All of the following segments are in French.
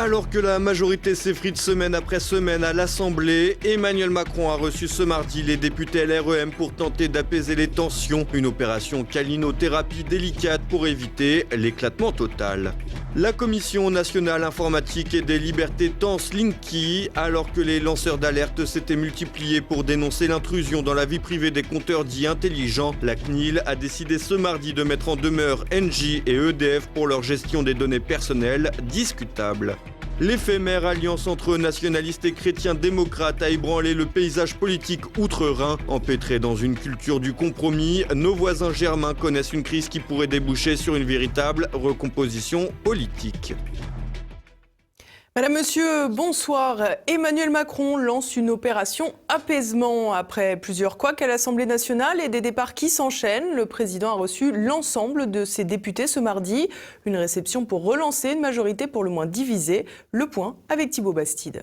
Alors que la majorité s'effrite semaine après semaine à l'Assemblée, Emmanuel Macron a reçu ce mardi les députés LREM pour tenter d'apaiser les tensions. Une opération câlinothérapie délicate pour éviter l'éclatement total. La Commission nationale informatique et des libertés tend Slinky alors que les lanceurs d'alerte s'étaient multipliés pour dénoncer l'intrusion dans la vie privée des compteurs dits intelligents. La CNIL a décidé ce mardi de mettre en demeure Engie et EDF pour leur gestion des données personnelles discutables. L'éphémère alliance entre nationalistes et chrétiens démocrates a ébranlé le paysage politique outre-Rhin. Empêtrés dans une culture du compromis, nos voisins germains connaissent une crise qui pourrait déboucher sur une véritable recomposition politique. Madame, Monsieur, bonsoir. Emmanuel Macron lance une opération apaisement. Après plusieurs couacs à l'Assemblée nationale et des départs qui s'enchaînent, le président a reçu l'ensemble de ses députés ce mardi. Une réception pour relancer une majorité pour le moins divisée. Le point avec Thibaut Bastide.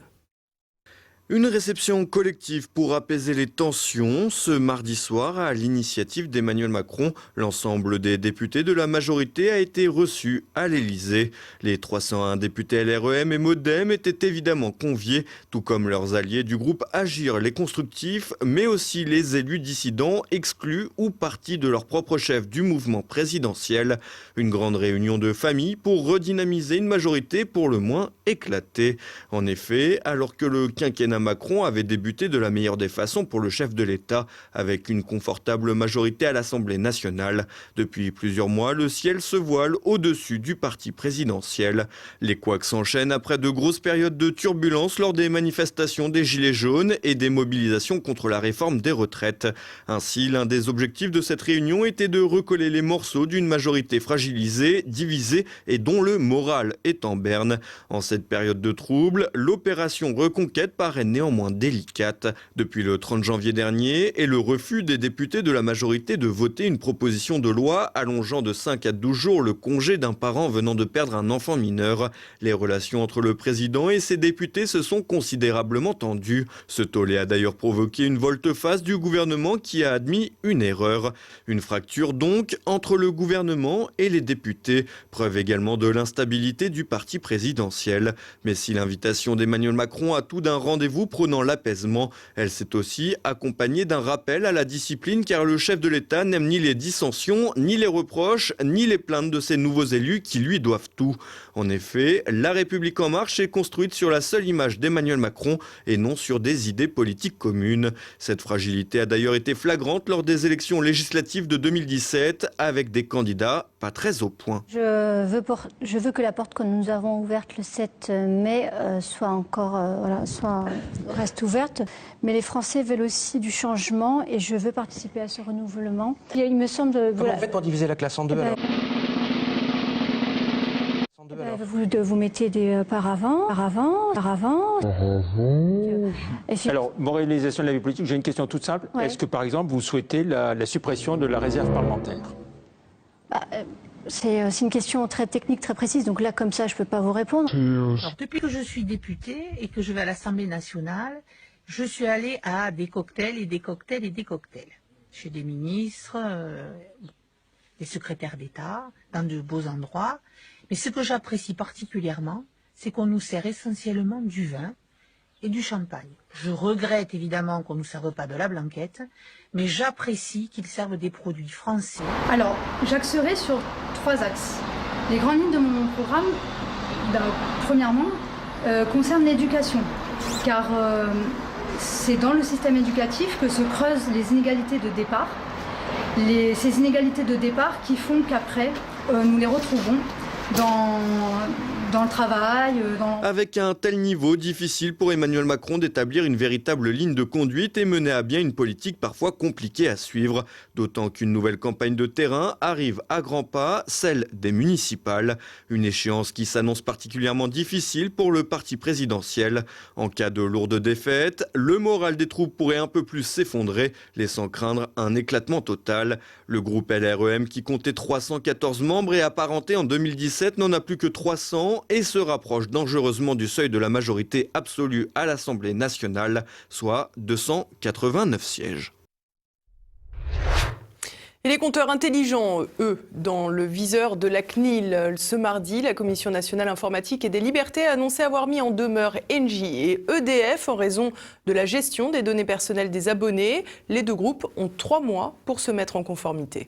Une réception collective pour apaiser les tensions ce mardi soir à l'initiative d'Emmanuel Macron. L'ensemble des députés de la majorité a été reçu à l'Élysée. Les 301 députés LREM et MoDem étaient évidemment conviés, tout comme leurs alliés du groupe Agir les Constructifs, mais aussi les élus dissidents exclus ou partis de leur propre chef du mouvement présidentiel. Une grande réunion de famille pour redynamiser une majorité pour le moins éclatée. En effet, alors que le quinquennat Macron avait débuté de la meilleure des façons pour le chef de l'État, avec une confortable majorité à l'Assemblée nationale. Depuis plusieurs mois, le ciel se voile au-dessus du parti présidentiel. Les couacs s'enchaînent après de grosses périodes de turbulence lors des manifestations des Gilets jaunes et des mobilisations contre la réforme des retraites. Ainsi, l'un des objectifs de cette réunion était de recoller les morceaux d'une majorité fragilisée, divisée et dont le moral est en berne. En cette période de trouble, l'opération Reconquête paraît néanmoins délicate. Depuis le 30 janvier dernier et le refus des députés de la majorité de voter une proposition de loi allongeant de 5 à 12 jours le congé d'un parent venant de perdre un enfant mineur. Les relations entre le président et ses députés se sont considérablement tendues. Ce tollé a d'ailleurs provoqué une volte-face du gouvernement qui a admis une erreur. Une fracture donc entre le gouvernement et les députés, preuve également de l'instabilité du parti présidentiel. Mais si l'invitation d'Emmanuel Macron a tout d'un rendez-vous prônant l'apaisement, elle s'est aussi accompagnée d'un rappel à la discipline car le chef de l'État n'aime ni les dissensions, ni les reproches, ni les plaintes de ses nouveaux élus qui lui doivent tout. En effet, La République en marche est construite sur la seule image d'Emmanuel Macron et non sur des idées politiques communes. Cette fragilité a d'ailleurs été flagrante lors des élections législatives de 2017 avec des candidats pas très au point. Je veux que la porte que nous avons ouverte le 7 mai reste ouverte, mais les Français veulent aussi du changement et je veux participer à ce renouvellement. Il me semble... Comment vous faites pour diviser la classe en deux alors ? Vous mettez des paravents. Alors, moralisation de la vie politique, j'ai une question toute simple. Ouais. Est-ce que, par exemple, vous souhaitez la suppression de la réserve parlementaire ? C'est une question très technique, très précise, donc là, comme ça, je ne peux pas vous répondre. Alors, depuis que je suis députée et que je vais à l'Assemblée nationale, je suis allée à des cocktails et des cocktails et des cocktails. Chez des ministres, des secrétaires d'État, dans de beaux endroits. Mais ce que j'apprécie particulièrement, c'est qu'on nous sert essentiellement du vin et du champagne. Je regrette évidemment qu'on ne nous serve pas de la blanquette, mais j'apprécie qu'ils servent des produits français. Alors, j'axerai sur 3 axes. Les grandes lignes de mon programme, premièrement, concernent l'éducation, car c'est dans le système éducatif que se creusent les inégalités de départ. Ces inégalités de départ qui font qu'après, nous les retrouvons dans le travail. Avec un tel niveau, difficile pour Emmanuel Macron d'établir une véritable ligne de conduite et mener à bien une politique parfois compliquée à suivre. D'autant qu'une nouvelle campagne de terrain arrive à grands pas, celle des municipales. Une échéance qui s'annonce particulièrement difficile pour le parti présidentiel. En cas de lourde défaite, le moral des troupes pourrait un peu plus s'effondrer, laissant craindre un éclatement total. Le groupe LREM, qui comptait 314 membres et apparenté en 2017, n'en a plus que 300 et se rapproche dangereusement du seuil de la majorité absolue à l'Assemblée nationale, soit 289 sièges. Et les compteurs intelligents, eux, dans le viseur de la CNIL. Ce mardi, la Commission nationale informatique et des libertés a annoncé avoir mis en demeure Engie et EDF en raison de la gestion des données personnelles des abonnés. Les deux groupes ont 3 mois pour se mettre en conformité.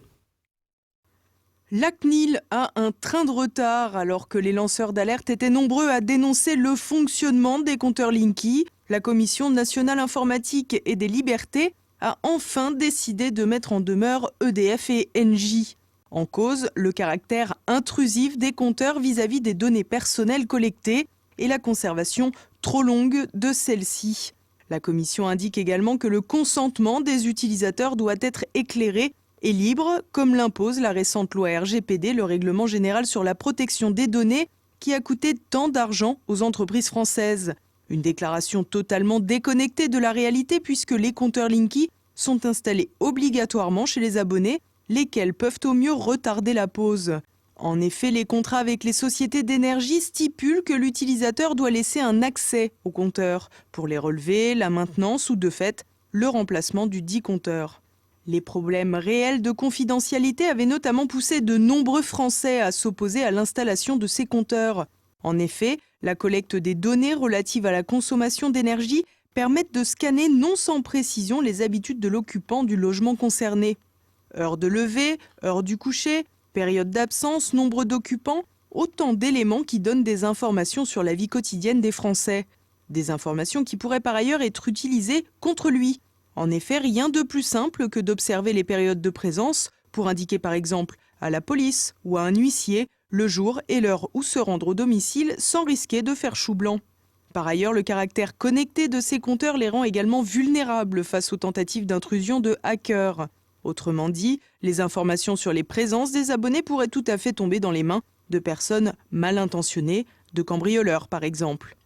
La CNIL a un train de retard alors que les lanceurs d'alerte étaient nombreux à dénoncer le fonctionnement des compteurs Linky. La Commission nationale informatique et des libertés a enfin décidé de mettre en demeure EDF et Engie. En cause, le caractère intrusif des compteurs vis-à-vis des données personnelles collectées et la conservation trop longue de celles-ci. La Commission indique également que le consentement des utilisateurs doit être éclairé et libre, comme l'impose la récente loi RGPD, le Règlement général sur la protection des données, qui a coûté tant d'argent aux entreprises françaises. Une déclaration totalement déconnectée de la réalité puisque les compteurs Linky sont installés obligatoirement chez les abonnés, lesquels peuvent au mieux retarder la pause. En effet, les contrats avec les sociétés d'énergie stipulent que l'utilisateur doit laisser un accès aux compteurs pour les relever, la maintenance ou de fait, le remplacement du dit compteur. Les problèmes réels de confidentialité avaient notamment poussé de nombreux Français à s'opposer à l'installation de ces compteurs. En effet, la collecte des données relatives à la consommation d'énergie permettent de scanner non sans précision les habitudes de l'occupant du logement concerné. Heure de lever, heure du coucher, période d'absence, nombre d'occupants, autant d'éléments qui donnent des informations sur la vie quotidienne des Français. Des informations qui pourraient par ailleurs être utilisées contre lui. En effet, rien de plus simple que d'observer les périodes de présence pour indiquer par exemple à la police ou à un huissier le jour et l'heure où se rendre au domicile sans risquer de faire chou blanc. Par ailleurs, le caractère connecté de ces compteurs les rend également vulnérables face aux tentatives d'intrusion de hackers. Autrement dit, les informations sur les présences des abonnés pourraient tout à fait tomber dans les mains de personnes mal intentionnées, de cambrioleurs par exemple.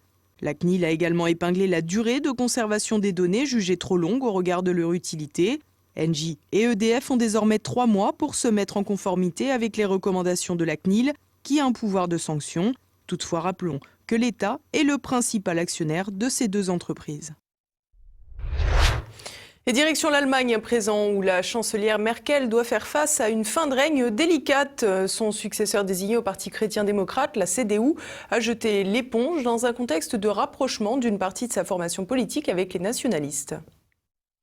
La CNIL a également épinglé la durée de conservation des données jugée trop longue au regard de leur utilité. Engie et EDF ont désormais 3 mois pour se mettre en conformité avec les recommandations de la CNIL, qui a un pouvoir de sanction. Toutefois, rappelons que l'État est le principal actionnaire de ces deux entreprises. Et direction l'Allemagne à présent, où la chancelière Merkel doit faire face à une fin de règne délicate. Son successeur désigné au Parti chrétien-démocrate, la CDU, a jeté l'éponge dans un contexte de rapprochement d'une partie de sa formation politique avec les nationalistes.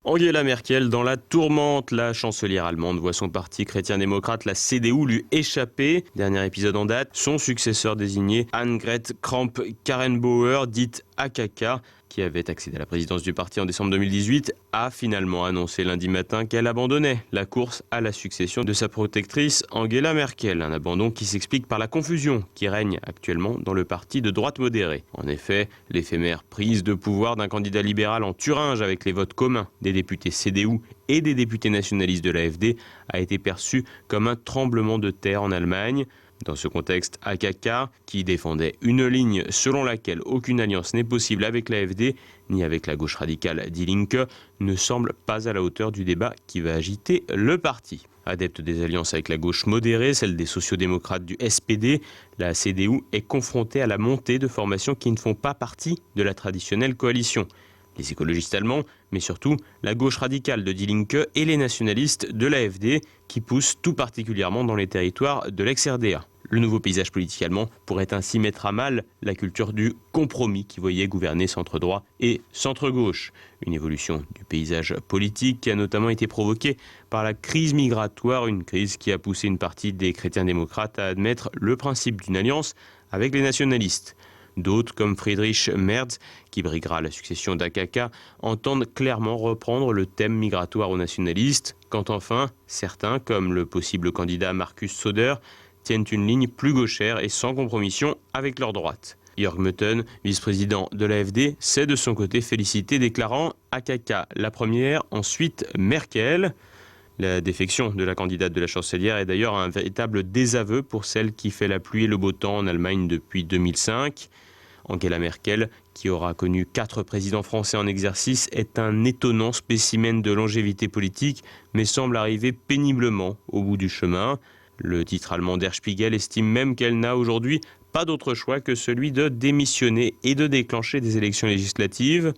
Angela Merkel dans la tourmente. La chancelière allemande voit son parti chrétien-démocrate, la CDU, lui échapper. Dernier épisode en date, son successeur désigné, Annegret Kramp-Karrenbauer, dite AKK, qui avait accédé à la présidence du parti en décembre 2018, a finalement annoncé lundi matin qu'elle abandonnait la course à la succession de sa protectrice Angela Merkel. Un abandon qui s'explique par la confusion qui règne actuellement dans le parti de droite modérée. En effet, l'éphémère prise de pouvoir d'un candidat libéral en Thuringe avec les votes communs des députés CDU et des députés nationalistes de l'AfD a été perçue comme un tremblement de terre en Allemagne. Dans ce contexte, AKK, qui défendait une ligne selon laquelle aucune alliance n'est possible avec l'AfD ni avec la gauche radicale Die Linke, ne semble pas à la hauteur du débat qui va agiter le parti. Adepte des alliances avec la gauche modérée, celle des sociodémocrates du SPD, la CDU est confrontée à la montée de formations qui ne font pas partie de la traditionnelle coalition. Les écologistes allemands, mais surtout la gauche radicale de Die Linke et les nationalistes de l'AfD qui poussent tout particulièrement dans les territoires de l'ex-RDA. Le nouveau paysage politique allemand pourrait ainsi mettre à mal la culture du compromis qui voyait gouverner centre-droit et centre-gauche. Une évolution du paysage politique qui a notamment été provoquée par la crise migratoire, une crise qui a poussé une partie des chrétiens-démocrates à admettre le principe d'une alliance avec les nationalistes. D'autres, comme Friedrich Merz, qui briguera la succession d'AKK, entendent clairement reprendre le thème migratoire aux nationalistes, quand enfin, certains, comme le possible candidat Markus Söder, tiennent une ligne plus gauchère et sans compromission avec leur droite. Jörg Meuthen, vice-président de l'AfD, s'est de son côté félicité, déclarant « AKK la première, ensuite Merkel ». La défection de la candidate de la chancelière est d'ailleurs un véritable désaveu pour celle qui fait la pluie et le beau temps en Allemagne depuis 2005. Angela Merkel, qui aura connu 4 présidents français en exercice, est un étonnant spécimen de longévité politique, mais semble arriver péniblement au bout du chemin. Le titre allemand Der Spiegel estime même qu'elle n'a aujourd'hui pas d'autre choix que celui de démissionner et de déclencher des élections législatives.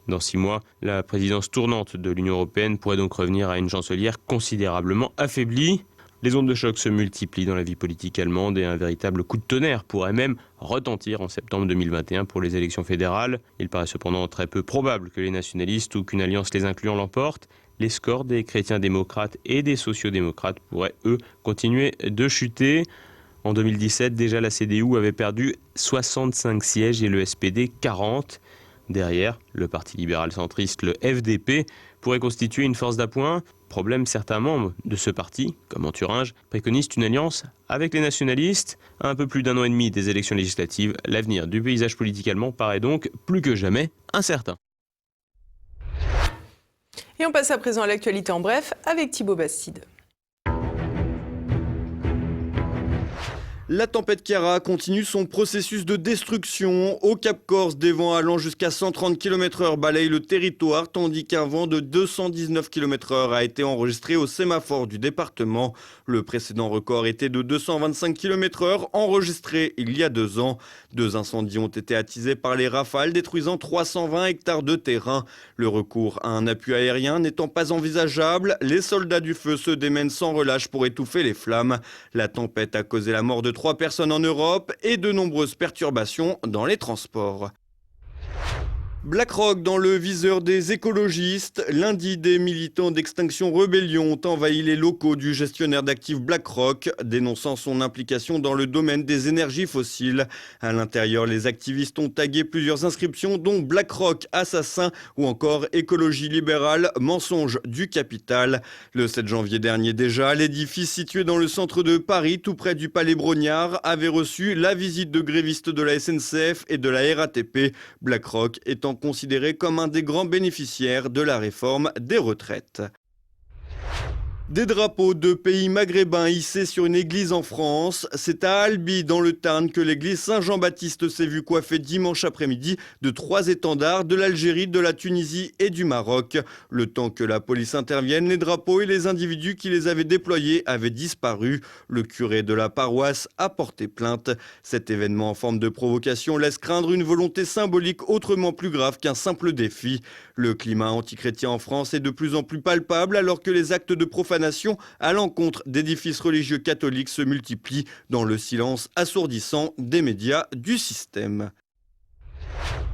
Dans 6 mois, la présidence tournante de l'Union européenne pourrait donc revenir à une chancelière considérablement affaiblie. Les ondes de choc se multiplient dans la vie politique allemande et un véritable coup de tonnerre pourrait même retentir en septembre 2021 pour les élections fédérales. Il paraît cependant très peu probable que les nationalistes ou qu'une alliance les incluant l'emporte. Les scores des chrétiens démocrates et des sociodémocrates pourraient, eux, continuer de chuter. En 2017, déjà la CDU avait perdu 65 sièges et le SPD 40. Derrière, le parti libéral centriste, le FDP, pourrait constituer une force d'appoint. Problème, certains membres de ce parti, comme en Thuringe, préconisent une alliance avec les nationalistes. À un peu plus d'1 an et demi des élections législatives, l'avenir du paysage politique allemand paraît donc plus que jamais incertain. Et on passe à présent à l'actualité en bref avec Thibaut Bastide. La tempête Chiara continue son processus de destruction. Au Cap Corse, des vents allant jusqu'à 130 km/h balayent le territoire, tandis qu'un vent de 219 km/h a été enregistré au sémaphore du département. Le précédent record était de 225 km/h enregistré il y a 2 ans. 2 incendies ont été attisés par les rafales, détruisant 320 hectares de terrain. Le recours à un appui aérien n'étant pas envisageable, les soldats du feu se démènent sans relâche pour étouffer les flammes. La tempête a causé la mort de 3 personnes en Europe et de nombreuses perturbations dans les transports. BlackRock dans le viseur des écologistes. Lundi, des militants d'Extinction Rebellion ont envahi les locaux du gestionnaire d'actifs BlackRock, dénonçant son implication dans le domaine des énergies fossiles. À l'intérieur, les activistes ont tagué plusieurs inscriptions, dont BlackRock assassin ou encore écologie libérale, mensonge du capital. Le 7 janvier dernier déjà, l'édifice situé dans le centre de Paris, tout près du Palais Brognard, avait reçu la visite de grévistes de la SNCF et de la RATP. BlackRock étant considéré comme un des grands bénéficiaires de la réforme des retraites. Des drapeaux de pays maghrébins hissés sur une église en France. C'est à Albi, dans le Tarn, que l'église Saint-Jean-Baptiste s'est vue coiffée dimanche après-midi de 3 étendards de l'Algérie, de la Tunisie et du Maroc. Le temps que la police intervienne, les drapeaux et les individus qui les avaient déployés avaient disparu. Le curé de la paroisse a porté plainte. Cet événement en forme de provocation laisse craindre une volonté symbolique autrement plus grave qu'un simple défi. Le climat antichrétien en France est de plus en plus palpable alors que les actes de profanation à l'encontre d'édifices religieux catholiques se multiplient dans le silence assourdissant des médias du système.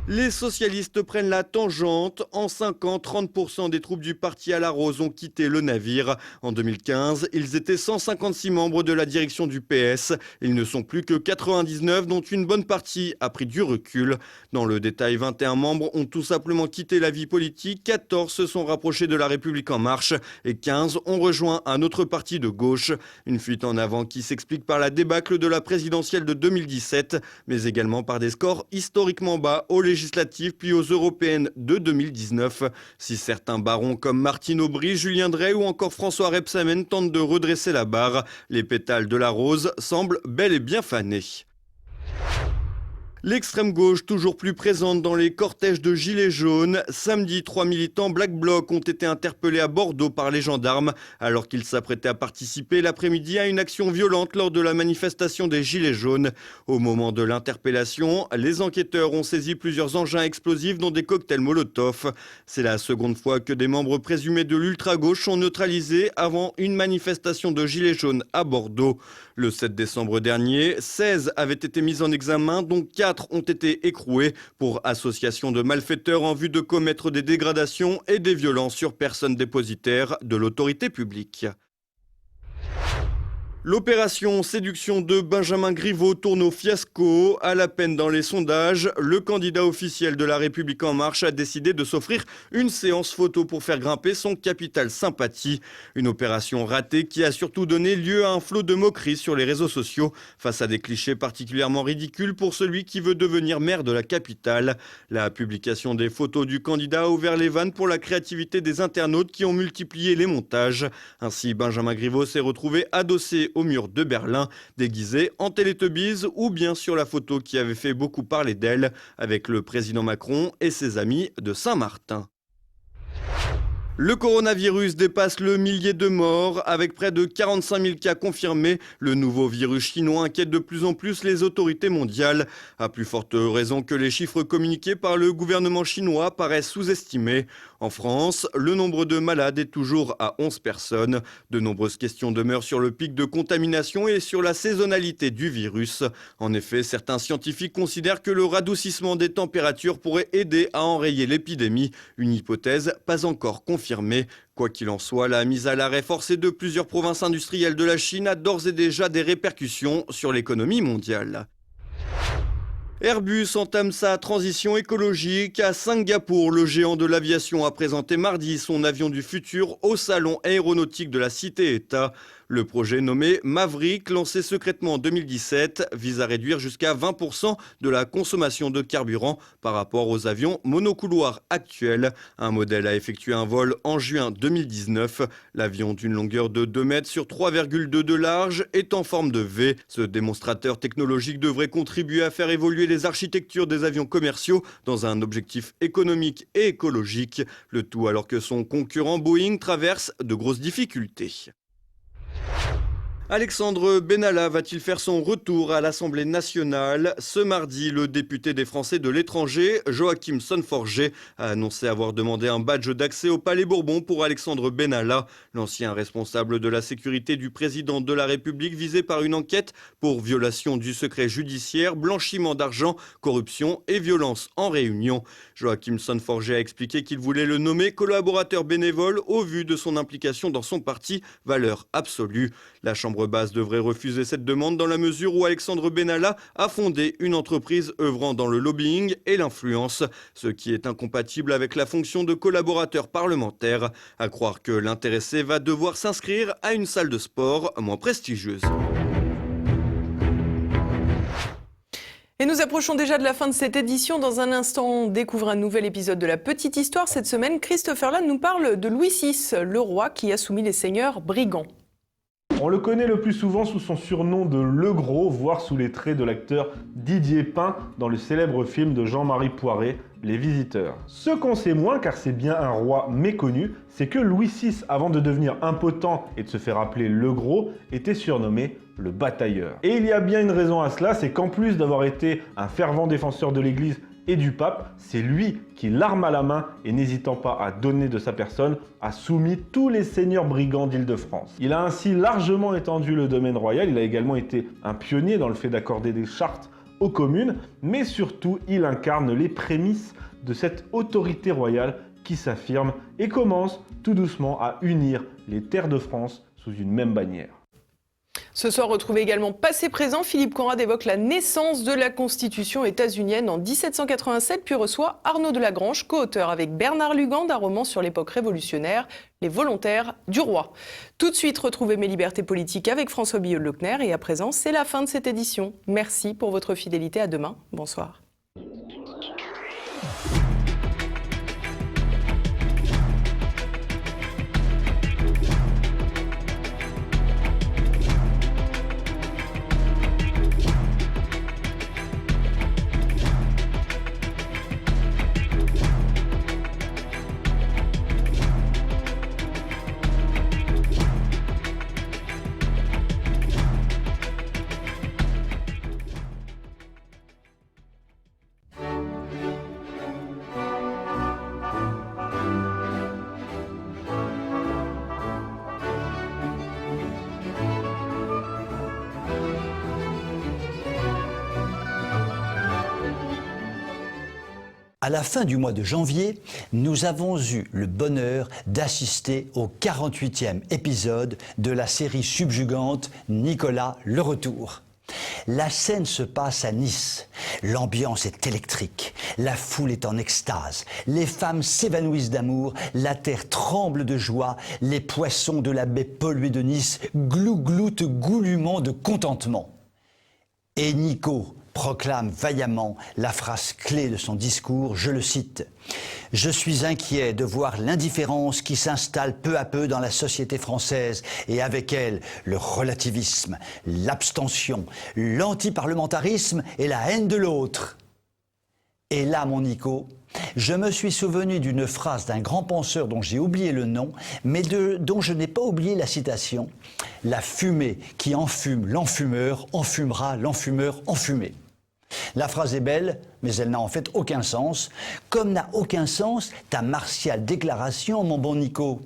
Les socialistes prennent la tangente. En 5 ans, 30% des troupes du parti à la Rose ont quitté le navire. En 2015, ils étaient 156 membres de la direction du PS. Ils ne sont plus que 99, dont une bonne partie a pris du recul. Dans le détail, 21 membres ont tout simplement quitté la vie politique, 14 se sont rapprochés de La République En Marche et 15 ont rejoint un autre parti de gauche. Une fuite en avant qui s'explique par la débâcle de la présidentielle de 2017, mais également par des scores historiquement bas aux législatives puis aux européennes de 2019. Si certains barons comme Martine Aubry, Julien Drey ou encore François Rebsamen tentent de redresser la barre, les pétales de la rose semblent bel et bien fanés. L'extrême gauche toujours plus présente dans les cortèges de gilets jaunes. Samedi, 3 militants Black Bloc ont été interpellés à Bordeaux par les gendarmes alors qu'ils s'apprêtaient à participer l'après-midi à une action violente lors de la manifestation des gilets jaunes. Au moment de l'interpellation, les enquêteurs ont saisi plusieurs engins explosifs dont des cocktails Molotov. C'est la seconde fois que des membres présumés de l'ultra-gauche sont neutralisés avant une manifestation de gilets jaunes à Bordeaux. Le 7 décembre dernier, 16 avaient été mis en examen, dont 4 ont été écroués pour association de malfaiteurs en vue de commettre des dégradations et des violences sur personnes dépositaires de l'autorité publique. L'opération séduction de Benjamin Griveaux tourne au fiasco. À la peine dans les sondages, le candidat officiel de La République En Marche a décidé de s'offrir une séance photo pour faire grimper son capital sympathie. Une opération ratée qui a surtout donné lieu à un flot de moqueries sur les réseaux sociaux face à des clichés particulièrement ridicules pour celui qui veut devenir maire de la capitale. La publication des photos du candidat a ouvert les vannes pour la créativité des internautes qui ont multiplié les montages. Ainsi, Benjamin Griveaux s'est retrouvé adossé au mur de Berlin, déguisé en Télétubbies ou bien sur la photo qui avait fait beaucoup parler d'elle avec le président Macron et ses amis de Saint-Martin. Le coronavirus dépasse le millier de morts. Avec près de 45 000 cas confirmés, le nouveau virus chinois inquiète de plus en plus les autorités mondiales. À plus forte raison que les chiffres communiqués par le gouvernement chinois paraissent sous-estimés. En France, le nombre de malades est toujours à 11 personnes. De nombreuses questions demeurent sur le pic de contamination et sur la saisonnalité du virus. En effet, certains scientifiques considèrent que le radoucissement des températures pourrait aider à enrayer l'épidémie. Une hypothèse pas encore confirmée. Quoi qu'il en soit, la mise à l'arrêt forcée de plusieurs provinces industrielles de la Chine a d'ores et déjà des répercussions sur l'économie mondiale. Airbus entame sa transition écologique. À Singapour, le géant de l'aviation a présenté mardi son avion du futur au salon aéronautique de la Cité-État. Le projet nommé Maverick, lancé secrètement en 2017, vise à réduire jusqu'à 20% de la consommation de carburant par rapport aux avions monocouloirs actuels. Un modèle a effectué un vol en juin 2019. L'avion d'une longueur de 2 mètres sur 3,2 de large est en forme de V. Ce démonstrateur technologique devrait contribuer à faire évoluer les architectures des avions commerciaux dans un objectif économique et écologique. Le tout alors que son concurrent Boeing traverse de grosses difficultés. Alexandre Benalla va-t-il faire son retour à l'Assemblée nationale ? Ce mardi, le député des Français de l'étranger, Joachim Son-Forget, a annoncé avoir demandé un badge d'accès au Palais Bourbon pour Alexandre Benalla, l'ancien responsable de la sécurité du président de la République visé par une enquête pour violation du secret judiciaire, blanchiment d'argent, corruption et violence en réunion. Joachim Son-Forget a expliqué qu'il voulait le nommer collaborateur bénévole au vu de son implication dans son parti, valeur absolue. La Chambre basse devrait refuser cette demande dans la mesure où Alexandre Benalla a fondé une entreprise œuvrant dans le lobbying et l'influence, ce qui est incompatible avec la fonction de collaborateur parlementaire. À croire que l'intéressé va devoir s'inscrire à une salle de sport moins prestigieuse. Et nous approchons déjà de la fin de cette édition. Dans un instant, on découvre un nouvel épisode de La Petite Histoire. Cette semaine, Christopher Land nous parle de Louis VI, le roi qui a soumis les seigneurs brigands. On le connaît le plus souvent sous son surnom de Le Gros, voire sous les traits de l'acteur Didier Pin dans le célèbre film de Jean-Marie Poiret, Les Visiteurs. Ce qu'on sait moins, car c'est bien un roi méconnu, c'est que Louis VI, avant de devenir impotent et de se faire appeler Le Gros, était surnommé le Batailleur. Et il y a bien une raison à cela, c'est qu'en plus d'avoir été un fervent défenseur de l'Église et du pape, c'est lui qui, l'arme à la main et n'hésitant pas à donner de sa personne, a soumis tous les seigneurs brigands d'Île-de-France. Il a ainsi largement étendu le domaine royal, il a également été un pionnier dans le fait d'accorder des chartes aux communes, mais surtout il incarne les prémices de cette autorité royale qui s'affirme et commence tout doucement à unir les terres de France sous une même bannière. Ce soir, retrouvez également Passé-Présent. Philippe Conrad évoque la naissance de la Constitution états-unienne en 1787, puis reçoit Arnaud de Lagrange, co-auteur avec Bernard Lugan d'un roman sur l'époque révolutionnaire, Les Volontaires du Roi. Tout de suite, retrouvez Mes Libertés Politiques avec François Billot-Leclerc. Et à présent, c'est la fin de cette édition. Merci pour votre fidélité. À demain. Bonsoir. À la fin du mois de janvier, nous avons eu le bonheur d'assister au 48e épisode de la série subjugante Nicolas le Retour. La scène se passe à Nice. L'ambiance est électrique, la foule est en extase, les femmes s'évanouissent d'amour, la terre tremble de joie, les poissons de la baie polluée de Nice glougloutent goulûment de contentement. Et Nico proclame vaillamment la phrase clé de son discours, je le cite « Je suis inquiet de voir l'indifférence qui s'installe peu à peu dans la société française et avec elle le relativisme, l'abstention, l'antiparlementarisme et la haine de l'autre. » Et là, mon Nico, je me suis souvenu d'une phrase d'un grand penseur dont j'ai oublié le nom, mais dont je n'ai pas oublié la citation. « La fumée qui enfume l'enfumeur enfumera l'enfumeur enfumé ». La phrase est belle, mais elle n'a en fait aucun sens, comme n'a aucun sens ta martiale déclaration, mon bon Nico.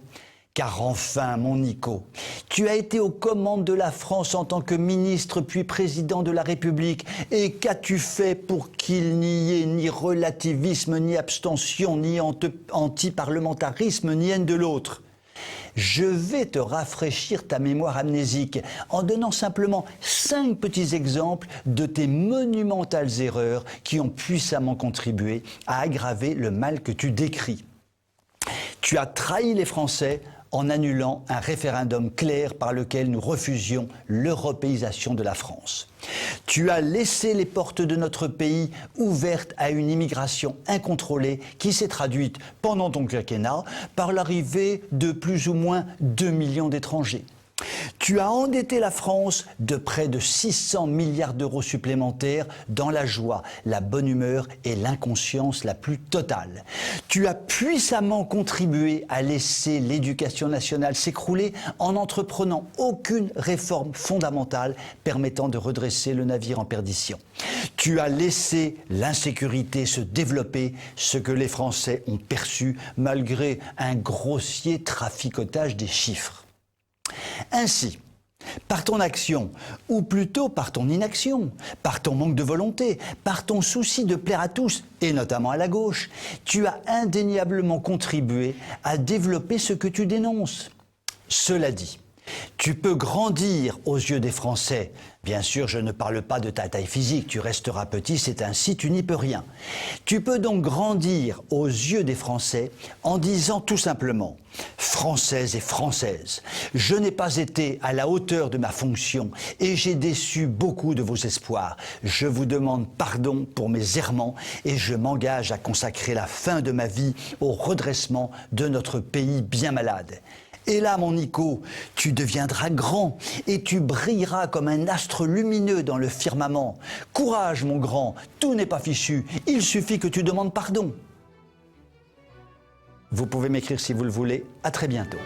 Car enfin, mon Nico, tu as été aux commandes de la France en tant que ministre puis président de la République. Et qu'as-tu fait pour qu'il n'y ait ni relativisme, ni abstention, ni anti-parlementarisme, ni haine de l'autre ? Je vais te rafraîchir ta mémoire amnésique en donnant simplement 5 petits exemples de tes monumentales erreurs qui ont puissamment contribué à aggraver le mal que tu décris. Tu as trahi les Français en annulant un référendum clair par lequel nous refusions l'européisation de la France. Tu as laissé les portes de notre pays ouvertes à une immigration incontrôlée qui s'est traduite pendant ton quinquennat par l'arrivée de plus ou moins 2 millions d'étrangers. Tu as endetté la France de près de 600 milliards d'euros supplémentaires dans la joie, la bonne humeur et l'inconscience la plus totale. Tu as puissamment contribué à laisser l'éducation nationale s'écrouler en n'entreprenant aucune réforme fondamentale permettant de redresser le navire en perdition. Tu as laissé l'insécurité se développer, ce que les Français ont perçu malgré un grossier traficotage des chiffres. Ainsi, par ton action, ou plutôt par ton inaction, par ton manque de volonté, par ton souci de plaire à tous, et notamment à la gauche, tu as indéniablement contribué à développer ce que tu dénonces. Cela dit, tu peux grandir aux yeux des Français. Bien sûr, je ne parle pas de ta taille physique, tu resteras petit, c'est ainsi, tu n'y peux rien. Tu peux donc grandir aux yeux des Français en disant tout simplement « Françaises et Françaises, je n'ai pas été à la hauteur de ma fonction et j'ai déçu beaucoup de vos espoirs. Je vous demande pardon pour mes errements et je m'engage à consacrer la fin de ma vie au redressement de notre pays bien malade. » Et là, mon Nico, tu deviendras grand et tu brilleras comme un astre lumineux dans le firmament. Courage, mon grand, tout n'est pas fichu, il suffit que tu demandes pardon. Vous pouvez m'écrire si vous le voulez. À très bientôt.